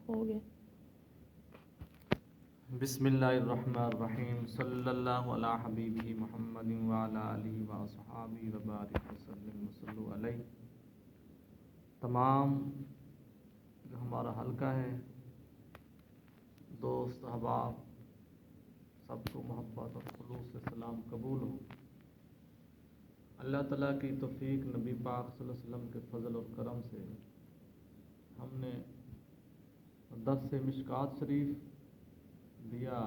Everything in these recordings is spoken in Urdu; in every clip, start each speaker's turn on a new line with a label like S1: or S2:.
S1: ہو گیا۔
S2: بسم اللہ الرحمن الرحیم صلی اللہ علی حبیبہ محمد وعلی آلہ وصحابہ وبارک وسلم وصلوا علیہ۔ تمام جو ہمارا حلقہ ہے، دوست احباب، سب کو محبت اور خلوص سے سلام قبول ہو۔ اللہ تعالیٰ کی توفیق، نبی پاک صلی اللہ علیہ وسلم کے فضل اور کرم سے ہم نے درس مشکوٰۃ شریف دیا،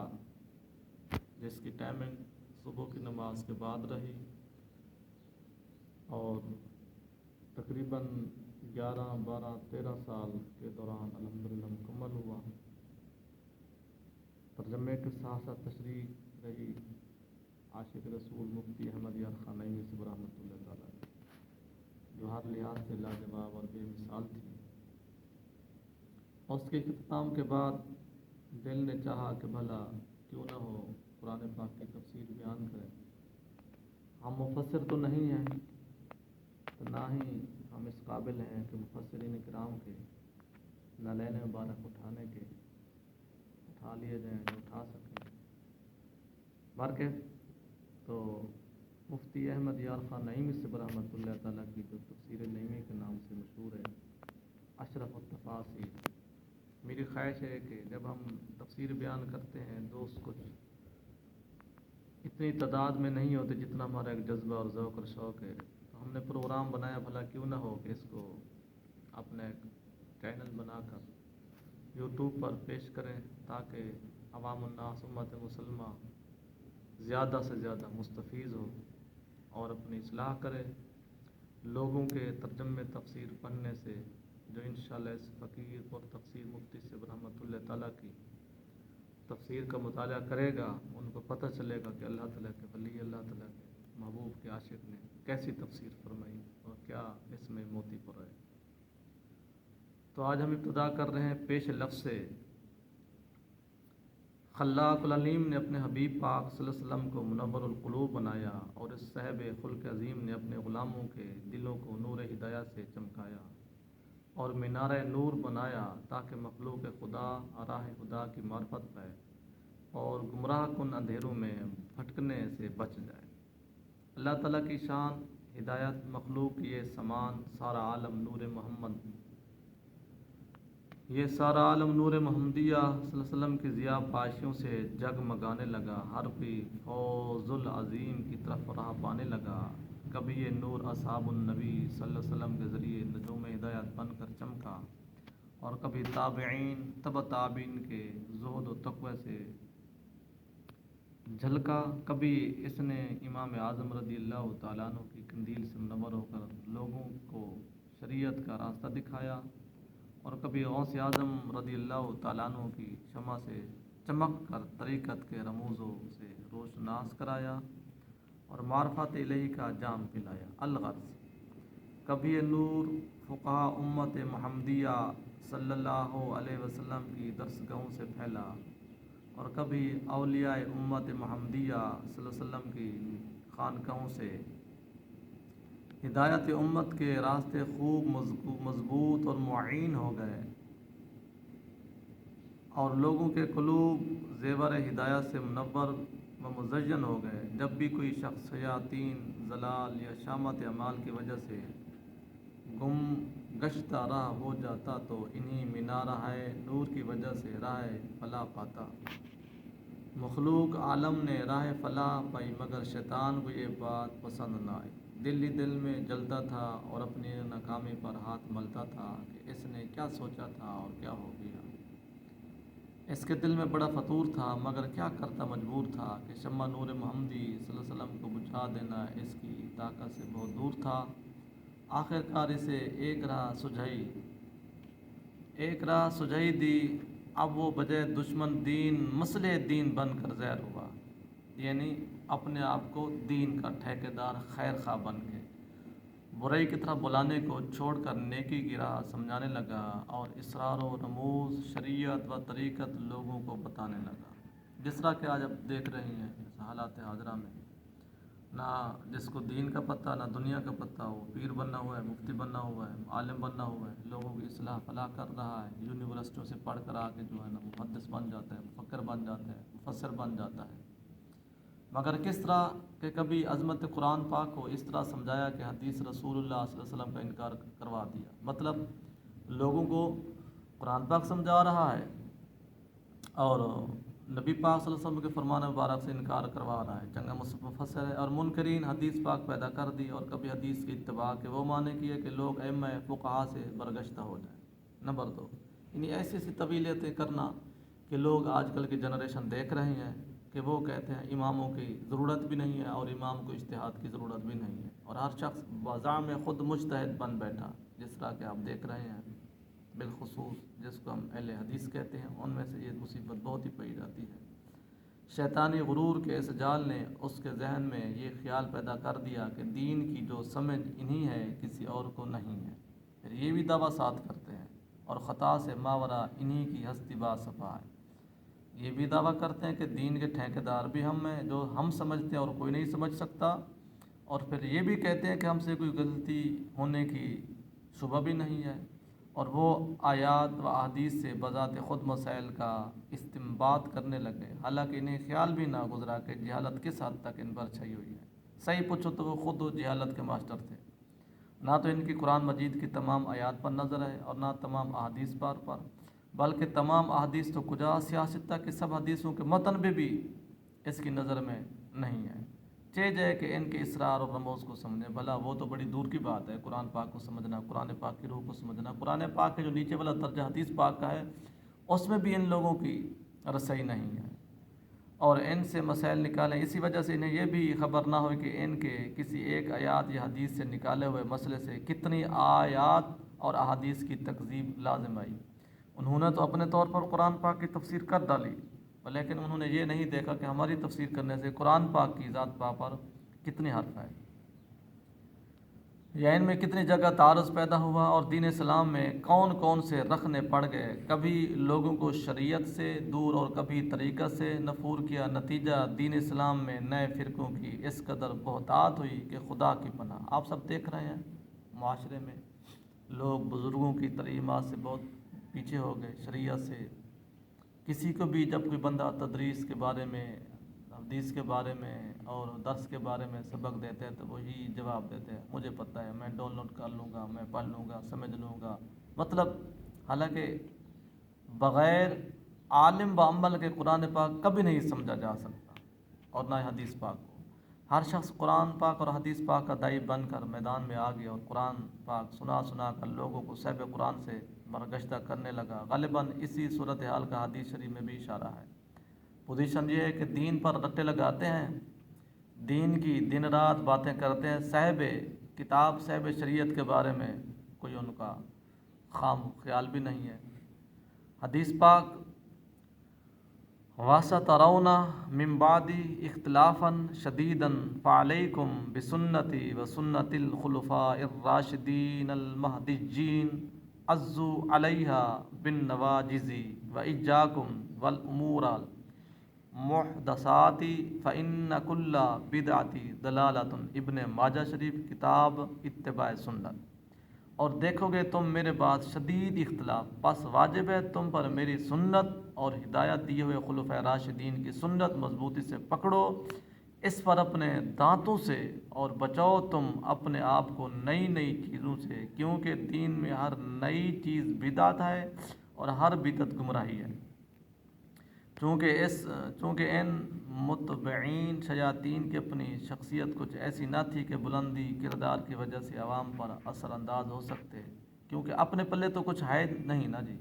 S2: جس کی ٹائمنگ صبح کی نماز کے بعد رہی اور تقریباً 11، 12، 13 سال کے دوران الحمدللہ مکمل ہوا۔ ترجمے کے ساتھ ساتھ تشریح رہی عاشق رسول مفتی احمد یار خان نعیمی صاحب رحمۃ اللہ تعالیٰ، جو ہر لحاظ سے لاجواب اور بے مثال تھی۔ اور اس کے اختتام کے بعد دل نے چاہا کہ بھلا کیوں نہ ہو قرآن پاک کی تفسیر بیان کریں۔ ہم مفسر تو نہیں ہیں، تو نہ ہی ہم اس قابل ہیں کہ مفسرین کرام کے نالین مبارک اٹھانے کے اٹھا لیے جائیں جو اٹھا سکیں۔ بلکہ تو مفتی احمد یار خان نعیمی صاحب رحمۃ اللہ تعالیٰ کی جو تفسیر نعیمی کے نام سے مشہور ہے، اشرف التفاسیر، میری خواہش ہے کہ جب ہم تفسیر بیان کرتے ہیں دوست کچھ اتنی تعداد میں نہیں ہوتے جتنا ہمارا ایک جذبہ اور ذوق اور شوق ہے، تو ہم نے پروگرام بنایا بھلا کیوں نہ ہو کہ اس کو اپنے چینل بنا کر یوٹیوب پر پیش کریں، تاکہ عوام الناس امت مسلمہ زیادہ سے زیادہ مستفیض ہو اور اپنی اصلاح کرے۔ لوگوں کے ترجمے تفسیر پڑھنے سے جو انشاءاللہ اس فقیر اور تفسیر مفتی صاحب رحمۃ اللہ تعالیٰ کی تفسیر کا مطالعہ کرے گا، ان کو پتہ چلے گا کہ اللہ تعالیٰ کے ولی، اللہ تعالیٰ کے محبوب کے عاشق نے کیسی تفسیر فرمائی اور کیا اس میں موتی پڑا ہے۔ تو آج ہم ابتدا کر رہے ہیں پیش لفظ سے۔ خلاق العلیم نے اپنے حبیب پاک صلی اللہ علیہ وسلم کو منور القلوب بنایا، اور اس صاحب خلق عظیم نے اپنے غلاموں کے دلوں کو نور ہدایت سے چمکایا اور مینار نور بنایا، تاکہ مخلوق خدا راہ خدا کی معرفت پائے اور گمراہ کن اندھیروں میں بھٹکنے سے بچ جائے۔ اللہ تعالیٰ کی شان، ہدایت، مخلوق یہ سامان، سارا عالم نور محمد، یہ سارا عالم نور محمدیہ صلی اللہ علیہ وسلم کی ضیاء پاشیوں سے جگمگانے لگا، ہر کوئی فوز العظیم کی طرف راہ پانے لگا۔ کبھی یہ نور اصحاب النبی صلی اللہ علیہ وسلم کے ذریعے نجوم ہدایت بن کر چمکا، اور کبھی تابعین، تبع تابعین کے زہد و تقوی سے جھلکا، کبھی اس نے امام اعظم رضی اللہ تعالیٰ عنہ کی قندیل سے منور ہو کر لوگوں کو شریعت کا راستہ دکھایا، اور کبھی غوث اعظم رضی اللہ تعالیٰ عنہ کی شمع سے چمک کر طریقت کے رموزوں سے روشناس کرایا اور معرفت الہی کا جام پلایا۔ الغرض، کبھی یہ نور فقہا امت محمدیہ صلی اللہ علیہ وسلم کی درسگاہوں سے پھیلا، اور کبھی اولیاء امت محمدیہ صلی اللہ علیہ وسلم کی خانقاہوں سے ہدایت امت کے راستے خوب مضبوط اور معین ہو گئے، اور لوگوں کے قلوب زیور ہدایت سے منور و مزین ہو گئے۔ جب بھی کوئی شخص شیاطین، ضلال یا شامت اعمال کی وجہ سے گم گشتہ راہ ہو جاتا، تو انہی مینارہ نور کی وجہ سے راہ فلاح پاتا۔ مخلوق عالم نے راہ فلاح پائی، مگر شیطان کو یہ بات پسند نہ آئی۔ دل ہی دل میں جلتا تھا اور اپنی ناکامی پر ہاتھ ملتا تھا کہ اس نے کیا سوچا تھا اور کیا ہو گیا۔ اس کے دل میں بڑا فتور تھا، مگر کیا کرتا مجبور تھا کہ شمع نور محمدی صلی اللہ علیہ وسلم کو بجھا دینا اس کی طاقت سے بہت دور تھا۔ آخر کار اسے ایک راہ سجائی دی۔ اب وہ بجائے دشمن دین مسلح دین بن کر ظاہر ہوا، یعنی اپنے آپ کو دین کا ٹھیکیدار، خیر خواہ بن کے برائی کی طرف بلانے کو چھوڑ کر نیکی کی راہ سمجھانے لگا، اور اسرار و رموز، شریعت و طریقت لوگوں کو بتانے لگا۔ جس طرح کہ آج آپ دیکھ رہے ہیں اس حالات حاضرہ میں نہ جس کو دین کا پتہ نہ دنیا کا پتہ ہو، پیر بننا ہوا ہے، مفتی بننا ہوا ہے، عالم بننا ہوا ہے، لوگوں کی اصلاح فلاح کر رہا ہے، یونیورسٹیوں سے پڑھ کر آ کے جو ہے نا محدث بن جاتا ہے، مفکر بن جاتا ہے، مفسر بن جاتا ہے، مگر کس طرح کہ کبھی عظمت قرآن پاک کو اس طرح سمجھایا کہ حدیث رسول اللہ صلی اللہ علیہ وسلم کا انکار کروا دیا، مطلب لوگوں کو قرآن پاک سمجھا رہا ہے اور نبی پاک صلی اللہ علیہ وسلم کے فرمان مبارک سے انکار کروا رہا ہے، چنگا مفسر ہے، اور منکرین حدیث پاک پیدا کر دی اور کبھی حدیث کی اتباع کے وہ معنی کیے کہ لوگ ائمہ فقہا سے برگشتہ ہو جائیں۔ نمبر 2، یعنی ایسی ایسی طویلتیں کرنا کہ لوگ آج کل کی جنریشن دیکھ رہے ہیں کہ وہ کہتے ہیں اماموں کی ضرورت بھی نہیں ہے اور امام کو اجتہاد کی ضرورت بھی نہیں ہے، اور ہر شخص بازار میں خود مجتہد بن بیٹھا، جس طرح کہ آپ دیکھ رہے ہیں، بالخصوص جس کو ہم اہل حدیث کہتے ہیں، ان میں سے یہ مصیبت بہت ہی پائی جاتی ہے۔ شیطانی غرور کے اس جال نے اس کے ذہن میں یہ خیال پیدا کر دیا کہ دین کی جو سمجھ انہی ہے، کسی اور کو نہیں ہے، پھر یہ بھی دعویٰ ساتھ کرتے ہیں اور خطا سے ماورا انہی کی ہستی با صفا ہے، یہ بھی دعویٰ کرتے ہیں کہ دین کے ٹھیکیدار بھی ہم ہیں، جو ہم سمجھتے ہیں اور کوئی نہیں سمجھ سکتا، اور پھر یہ بھی کہتے ہیں کہ ہم سے کوئی غلطی ہونے کی شبہ بھی نہیں ہے، اور وہ آیات و احادیث سے بذات خود مسائل کا استنباط کرنے لگے، حالانکہ انہیں خیال بھی نہ گزرا کہ جہالت کس حد تک ان پر چھائی ہوئی ہے۔ صحیح پوچھو تو وہ خود جہالت کے ماسٹر تھے، نہ تو ان کی قرآن مجید کی تمام آیات پر نظر ہے اور نہ تمام احادیث پر، بلکہ تمام احادیث تو کجا سیاست تک کہ سب حدیثوں کے متن بھی اس کی نظر میں نہیں ہے، جائے کہ ان کے اسرار اور رموز کو سمجھیں، بھلا وہ تو بڑی دور کی بات ہے قرآن پاک کو سمجھنا، قرآن پاک کی روح کو سمجھنا، قرآن پاک کے جو نیچے والا درجہ حدیث پاک کا ہے اس میں بھی ان لوگوں کی رسائی نہیں ہے، اور ان سے مسائل نکالیں، اسی وجہ سے انہیں یہ بھی خبر نہ ہوئی کہ ان کے کسی ایک آیات یا حدیث سے نکالے ہوئے مسئلے سے کتنی آیات اور احادیث کی تکذیب لازم آئی۔ انہوں نے تو اپنے طور پر قرآن پاک کی تفسیر کر ڈالی، لیکن انہوں نے یہ نہیں دیکھا کہ ہماری تفسیر کرنے سے قرآن پاک کی ذات پاک پر کتنے حرف آئے، یا ان میں کتنی جگہ تعارض پیدا ہوا، اور دین اسلام میں کون کون سے رخنے پڑ گئے، کبھی لوگوں کو شریعت سے دور اور کبھی طریقہ سے نفور کیا، نتیجہ دین اسلام میں نئے فرقوں کی اس قدر بہتات ہوئی کہ خدا کی پناہ۔ آپ سب دیکھ رہے ہیں معاشرے میں لوگ بزرگوں کی تعلیمات سے بہت پیچھے ہو گئے، شریعت سے کسی کو بھی جب کوئی بندہ تدریس کے بارے میں، حدیث کے بارے میں اور درس کے بارے میں سبق دیتے ہیں تو وہی جواب دیتے ہیں، مجھے پتہ ہے، میں ڈاؤن لوڈ کر لوں گا، میں پڑھ لوں گا، سمجھ لوں گا، مطلب حالانکہ بغیر عالم و عمل کے قرآن پاک کبھی نہیں سمجھا جا سکتا، اور نہ حدیث پاک کو۔ ہر شخص قرآن پاک اور حدیث پاک کا دائی بن کر میدان میں آ گیا اور قرآن پاک سنا سنا کر لوگوں کو صحب قرآن سے برگشتہ کرنے لگا، غالباً اسی صورتحال کا حدیث شریف میں بھی اشارہ ہے۔ پوزیشن یہ ہے کہ دین پر رٹے لگاتے ہیں، دین کی دن رات باتیں کرتے ہیں، صاحب کتاب صاحب شریعت کے بارے میں کوئی ان کا خام خیال بھی نہیں ہے۔ حدیث پاک وَسَتَرَوْنَ مِن بَعْدِی اخْتِلَافًا شَدِیدًا فَعَلَیکُم بِسُنَّتِی وَسُنَّتِ الْخُلَفَاءِ الرَّاشِدِینَ الْمَہْدِیِّینَ عَضُّوا عَلَیہا بِالنَّوَاجِذِ وَإِیَّاکُم وَالْأُمُورَ الْمُحْدَثَاتِ فَإِنَّ کُلَّ بِدْعَۃٍ ضَلَالَۃٌ۔ ابن ماجہ شریف، کتاب اتباع سنت۔ اور دیکھو گے تم میرے بعد شدید اختلاف، پس واجب ہے تم پر میری سنت اور ہدایت دیے ہوئے خلفائے راشدین کی سنت مضبوطی سے پکڑو، اس پر اپنے دانتوں سے، اور بچاؤ تم اپنے آپ کو نئی نئی چیزوں سے، کیونکہ دین میں ہر نئی چیز بدعت ہے اور ہر بدعت گمراہی ہے۔ چونکہ ان متبعین شیاطین کی اپنی شخصیت کچھ ایسی نہ تھی کہ بلندی کردار کی وجہ سے عوام پر اثر انداز ہو سکتے، کیونکہ اپنے پلے تو کچھ ہے نہیں نا جی،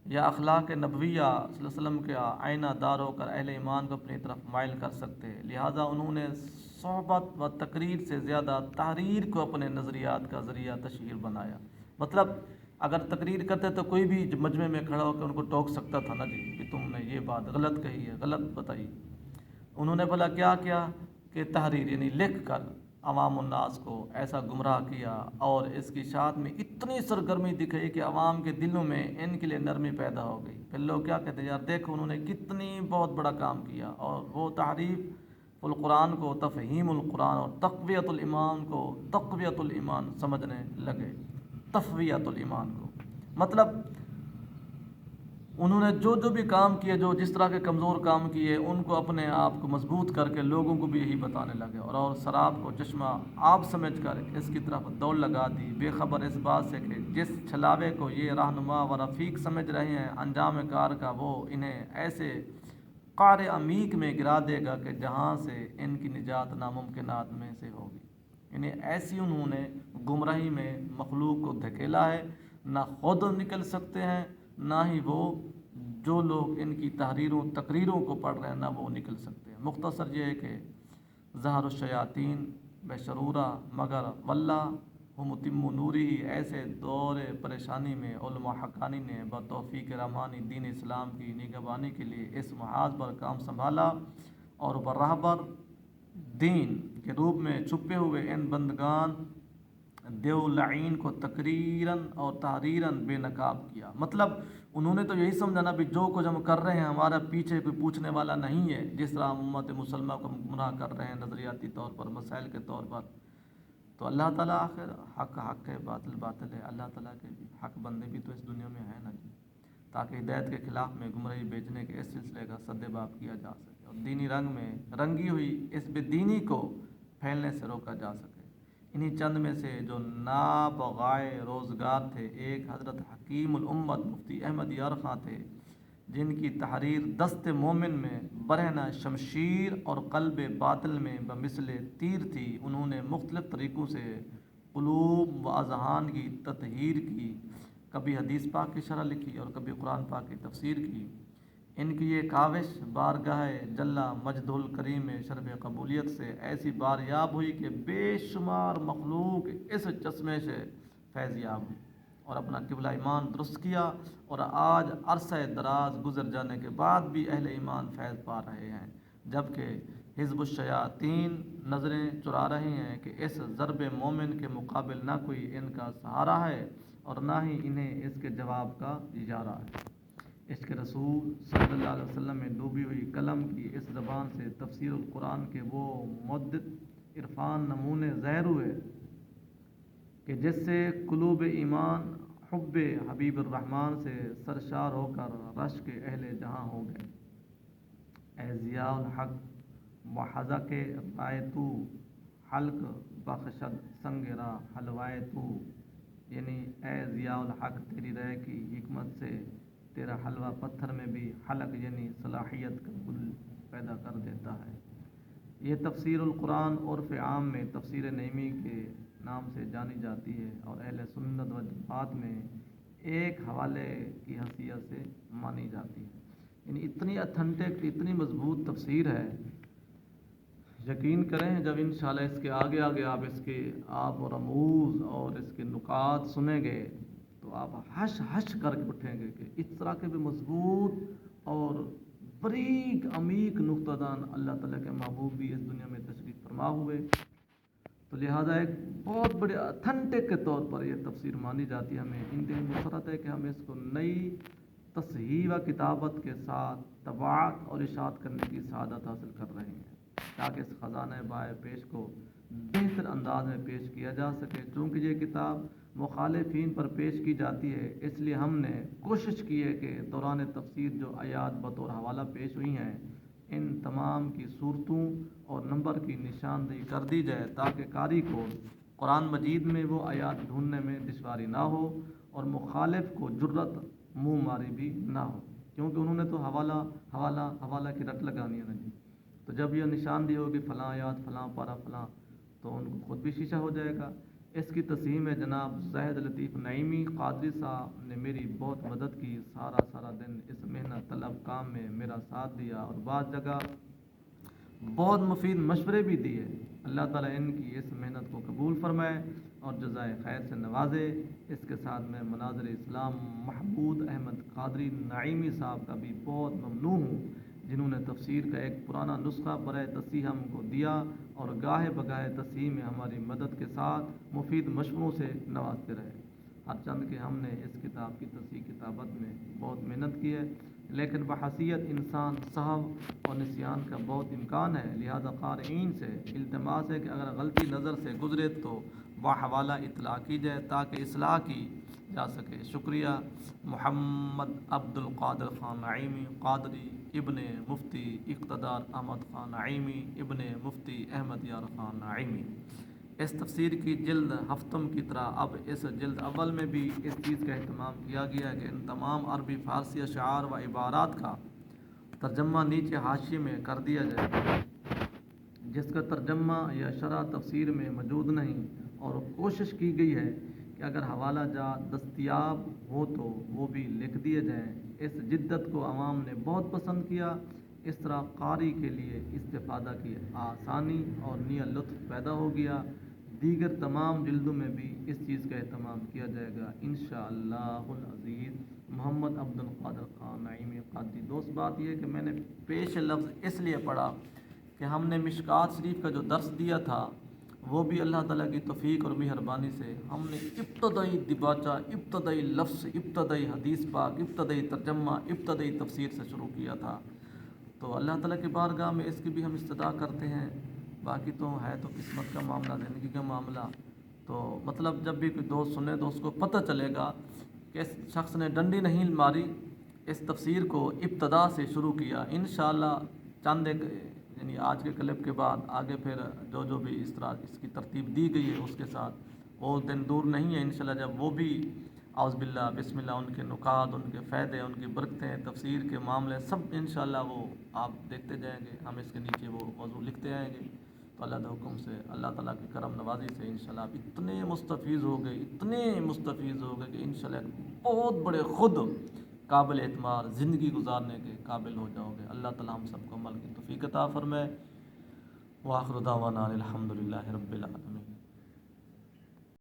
S2: یا اخلاق نبویہ صلی اللہ علیہ وسلم کا آئینہ دار ہو کر اہل ایمان کو اپنی طرف مائل کر سکتے، لہٰذا انہوں نے صحبت و تقریر سے زیادہ تحریر کو اپنے نظریات کا ذریعہ تشہیر بنایا۔ مطلب اگر تقریر کرتے تو کوئی بھی مجمع میں کھڑا ہو کے ان کو ٹوک سکتا تھا نا جی کہ تم نے یہ بات غلط کہی ہے، غلط بتائی۔ انہوں نے بھلا کیا کیا کہ تحریر یعنی لکھ کر عوام الناس کو ایسا گمراہ کیا، اور اس کی اشاعت میں اتنی سرگرمی دکھائی کہ عوام کے دلوں میں ان کے لیے نرمی پیدا ہو گئی۔ پھر لوگ کیا کہتے ہیں، یار دیکھو انہوں نے کتنی بہت بڑا کام کیا، اور وہ تعریف القرآن کو تفہیم القرآن اور تقویت الایمان کو تقویت الایمان سمجھنے لگے. تفویت الایمان کو مطلب انہوں نے جو بھی کام کیے، جو جس طرح کے کمزور کام کیے، ان کو اپنے آپ کو مضبوط کر کے لوگوں کو بھی یہی بتانے لگے، اور سراب کو چشمہ آب سمجھ کر اس کی طرف دوڑ لگا دی، بے خبر اس بات سے کہ جس چھلاوے کو یہ رہنما و رفیق سمجھ رہے ہیں انجام کار کا وہ انہیں ایسے قعر عمیق میں گرا دے گا کہ جہاں سے ان کی نجات ناممکنات میں سے ہوگی. یعنی ایسی انہوں نے گمراہی میں مخلوق کو دھکیلا ہے، نہ خود نکل سکتے ہیں، نہ ہی وہ جو لوگ ان کی تقریروں کو پڑھ رہے ہیں نہ وہ نکل سکتے ہیں. مختصر یہ ہے کہ ظہر الشیاطین بشرورہ مگر واللہ ہم متم نوری، ایسے دور پریشانی میں علماء حقانی نے بتوفیق رحمانی دین اسلام کی نگہبانی کے لیے اس محاذ پر کام سنبھالا، اور برہبر دین کے روپ میں چھپے ہوئے ان بندگان دیو لعین کو تقریراً اور تحریراً بے نقاب کیا. مطلب انہوں نے تو یہی سمجھا نا بھی جو کچھ ہم کر رہے ہیں ہمارا پیچھے کوئی پوچھنے والا نہیں ہے، جس طرح امت مسلمہ کو گمراہ کر رہے ہیں نظریاتی طور پر، مسائل کے طور پر. تو اللہ تعالیٰ آخر حق حق ہے، باطل باطل ہے. اللہ تعالیٰ کے بھی حق بندے بھی تو اس دنیا میں ہیں نا جی، تاکہ ہدایت کے خلاف میں گمراہی بیچنے کے اس سلسلے کا سد باب کیا جا سکے اور دینی رنگ میں رنگی ہوئی اس بے دینی کو پھیلنے سے روکا جا سکے. انہی چند میں سے جو نابغائے روزگار تھے ایک حضرت حکیم الامت مفتی احمد یار خاں تھے، جن کی تحریر دست مومن میں برہنہ شمشیر اور قلب باطل میں بمثل تیر تھی. انہوں نے مختلف طریقوں سے قلوب و اذہان کی تطہیر کی، کبھی حدیث پاک کی شرح لکھی اور کبھی قرآن پاک کی تفسیر کی. ان کی یہ کاوش بارگاہ جل مجد الکریم میں شرف قبولیت سے ایسی باریاب ہوئی کہ بے شمار مخلوق اس چشمے سے فیض یاب ہوئی اور اپنا قبلہ ایمان درست کیا، اور آج عرصہ دراز گزر جانے کے بعد بھی اہل ایمان فیض پا رہے ہیں، جبکہ حزب الشیاطین نظریں چرا رہے ہیں کہ اس ضرب مومن کے مقابل نہ کوئی ان کا سہارا ہے اور نہ ہی انہیں اس کے جواب کا اجارہ ہے. عشق رسول صلی اللہ علیہ وسلم میں ڈوبی ہوئی قلم کی اس زبان سے تفسیر القرآن کے وہ مدت عرفان نمونے ظاہر ہوئے کہ جس سے قلوب ایمان حب حبیب الرحمن سے سرشار ہو کر رش کے اہل جہاں ہو گئے. اے ضیاء الحق محضہ کے رائے تو حلق بخشد سنگ را حلوائے تو، یعنی اے ضیاء الحق تیری رائے کی حکمت سے تیرا حلوہ پتھر میں بھی حلق یعنی صلاحیت کا گل پیدا کر دیتا ہے. یہ تفسیر القرآن عرف عام میں تفسیر نعیمی کے نام سے جانی جاتی ہے اور اہل سنت و جماعت میں ایک حوالے کی حیثیت سے مانی جاتی ہے. یعنی اتنی اتھنٹک اتنی مضبوط تفسیر ہے، یقین کریں جب انشاءاللہ اس کے آگے آگے آپ اس کے آپ و رموز اور اس کے نکات سنیں گے تو آپ ہش ہش کر کے اٹھیں گے کہ اس طرح کے بھی مضبوط اور بریک عمیق نقطہ دان اللہ تعالیٰ کے محبوب بھی اس دنیا میں تشریف فرما ہوئے. تو لہٰذا ایک بہت بڑے اتھنٹک کے طور پر یہ تفسیر مانی جاتی ہے. ہمیں انتہائی مسرت ہے کہ ہم اس کو نئی تصحیح و کتابت کے ساتھ طباعت اور اشاعت کرنے کی سعادت حاصل کر رہے ہیں تاکہ اس خزانہ بائے پیش کو بہتر انداز میں پیش کیا جا سکے. چونکہ یہ کتاب مخالفین پر پیش کی جاتی ہے، اس لیے ہم نے کوشش کی ہے کہ دوران تفسیر جو آیات بطور حوالہ پیش ہوئی ہیں ان تمام کی صورتوں اور نمبر کی نشاندہی کر دی جائے تاکہ قاری کو قرآن مجید میں وہ آیات ڈھونڈنے میں دشواری نہ ہو اور مخالف کو جرت منہ ماری بھی نہ ہو، کیونکہ انہوں نے تو حوالہ کی رٹ لگانی ہے نا جی. تو جب یہ نشاندہی ہوگی فلاں آیات فلاں پارہ فلاں، تو ان کو خود بھی شیشہ ہو جائے گا. اس کی تصحیح میں جناب زاہد لطیف نعیمی قادری صاحب نے میری بہت مدد کی، سارا دن اس محنت طلب کام میں میرا ساتھ دیا اور بعض جگہ بہت مفید مشورے بھی دیے. اللہ تعالیٰ ان کی اس محنت کو قبول فرمائے اور جزائے خیر سے نوازے. اس کے ساتھ میں مناظر اسلام محمود احمد قادری نعیمی صاحب کا بھی بہت ممنون ہوں، جنہوں نے تفسیر کا ایک پرانا نسخہ برائے تصحیح ہم کو دیا اور گاہے بگاہے تصحیح میں ہماری مدد کے ساتھ مفید مشوروں سے نوازتے رہے. ہر چند کہ ہم نے اس کتاب کی تصحیح کتابت میں بہت محنت کی ہے. لیکن بحیثیت انسان سہو اور نسیان کا بہت امکان ہے، لہذا قارئین سے التماس ہے کہ اگر غلطی نظر سے گزرے تو بحوالہ اطلاع کی جائے تاکہ اصلاح کی جا سکے۔ شکریہ۔ محمد عبد القادر خان نعیمی، قادری، ابن مفتی اقتدار احمد خان نعیمی، ابن مفتی احمد یار خان نعیمی۔ اس تفسیر کی جلد ہفتم کی طرح اب اس جلد اول میں بھی اس چیز کا اہتمام کیا گیا ہے کہ ان تمام عربی فارسی اشعار و عبارات کا ترجمہ نیچے حاشیے میں کر دیا جائے، جس کا ترجمہ یا شرح تفسیر میں موجود نہیں، اور کوشش کی گئی ہے کہ اگر حوالہ جات دستیاب ہو تو وہ بھی لکھ دیے جائیں۔ اس جدت کو عوام نے بہت پسند کیا، اس طرح قاری کے لیے استفادہ کی آسانی اور نیا لطف پیدا ہو گیا۔ دیگر تمام جلدوں میں بھی اس چیز کا اہتمام کیا جائے گا انشاءاللہ العزیز۔ محمد عبد القادر خان نعیمی قادری۔ دوست بات یہ ہے کہ میں نے پیش لفظ اس لیے پڑھا کہ ہم نے مشکات شریف کا جو درس دیا تھا وہ بھی اللہ تعالیٰ کی توفیق اور مہربانی سے ہم نے ابتدائی دباچہ، ابتدائی لفظ، ابتدائی حدیث پاک، ابتدائی ترجمہ، ابتدائی تفسیر سے شروع کیا تھا۔ تو اللہ تعالیٰ کی بارگاہ میں اس کی بھی ہم استدعا کرتے ہیں۔ باقی تو ہے تو قسمت کا معاملہ، زندگی کا معاملہ، تو مطلب جب بھی کوئی دوست سنے تو اس کو پتہ چلے گا کہ اس شخص نے ڈنڈی نہیں ماری، اس تفسیر کو ابتدا سے شروع کیا۔ انشاءاللہ چند ایک یعنی آج کے کلپ کے بعد آگے پھر جو بھی اس طرح اس کی ترتیب دی گئی ہے اس کے ساتھ وہ دن دور نہیں ہے انشاءاللہ جب وہ بھی اعوذ باللہ بسم اللہ ان کے نکات، ان کے فائدے، ان کی برکتیں، تفسیر کے معاملے سب انشاءاللہ وہ آپ دیکھتے جائیں گے، ہم اس کے نیچے وہ موضوع لکھتے آئیں گے۔ تو اللہ کے حکم سے، اللہ تعالیٰ کی کرم نوازی سے انشاءاللہ آپ اتنے مستفیض ہو گئے، اتنے مستفیض ہو گئے کہ انشاءاللہ بہت بڑے خود قابل اعتماد زندگی گزارنے کے قابل ہو جاؤ گے۔ اللہ تعالیٰ ہم سب کو عمل کی توفیق عطا فرمائے۔ وآخر دعوانا الحمدللہ رب العالمین۔